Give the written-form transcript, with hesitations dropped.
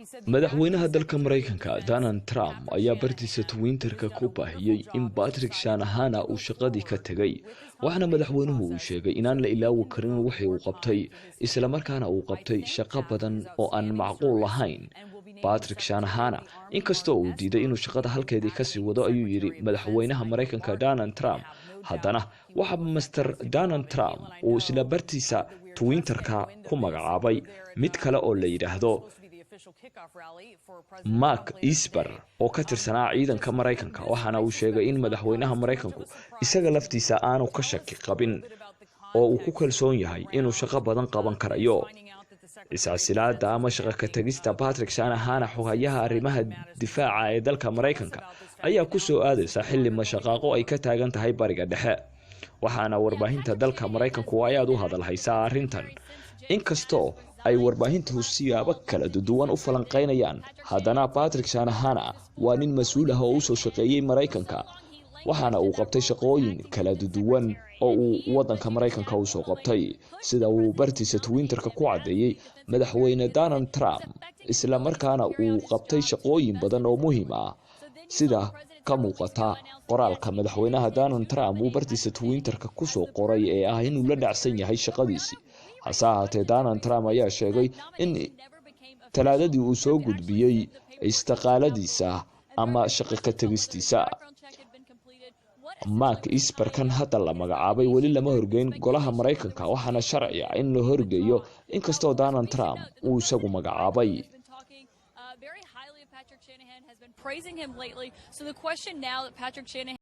madaxweynaha dalka Mareykanka Donald Trump ayaa bartiisa Twitterka ku baahiyay in Patrick Shanahan uu shaqadii ka tagay waxaana madaxweynuhu uu sheegay inaan la ilaawi karin wixii uu qabtay isla markaana uu qabtay shaqo badan oo aan macquul ahayn. Patrick Shanahan inkastoo uu diiday inuu shaqada halkeedii ka sii wado ayuu yiri madaxweynaha Mareykanka Donald Trump. haddana waxa Mr. Donald Trump uu isla bartiisa Twitterka ku magacaabay mid kale oo la yiraahdo Mark Esper oo ka tirsanaa ciidanka Mareykanka waxaana uu sheegay in madaxweynaha Mareykanku isaga laftiisa aanu ka shaki qabin oo uu ku kalsoon yahay inuu shaqo badan qaban karayo. Isasilaada ama shaqo ka tagista Patrick Shanahan xogayaha arrimaha difaaca ee dalka Mareykanka ayaa ku soo aadaysa xilli mashaqaaqo ay ka taagan tahay bariga dhexe waxaana warbaahinta dalka Mareykanku ay aad u hadal haysaa arrintan inkastoo ay warbaahintu siyaabo kala duwan u falanqeynayaan haddana Patrick Shanahan waa nin mas'uul ah oo u soo shaqeeyay Mareykanka waxaana uu qabtay shaqooyin kala duwan oo uu wadanka Mareykanka u soo qabtay sida uu bartiisa Twitterka ku cadeeyay madaxweyne Donald Trump isla markaana uu qabtay shaqooyin badan oo muhiim ah sida ka muuqata qoraalka madaxweynaha Donald Trump uu bartiisa Twitterka ku soo qoray ee ah inuu la dhacsan yahay shaqadiisii. hase ahaatee Donald Trump ayaa sheegay in talaadadii uu soo gudbiyay istiqaaladiisa ama shaqo ka tagistiisa. Mark Esper kan hadda la magacaabay wali lama horgeyn golaha Mareykanka waxaana sharci ah in la horgeeyo inkastoo Donald Trump uu isagu magacaabay. Praising him lately. So the question now that Patrick Shanahan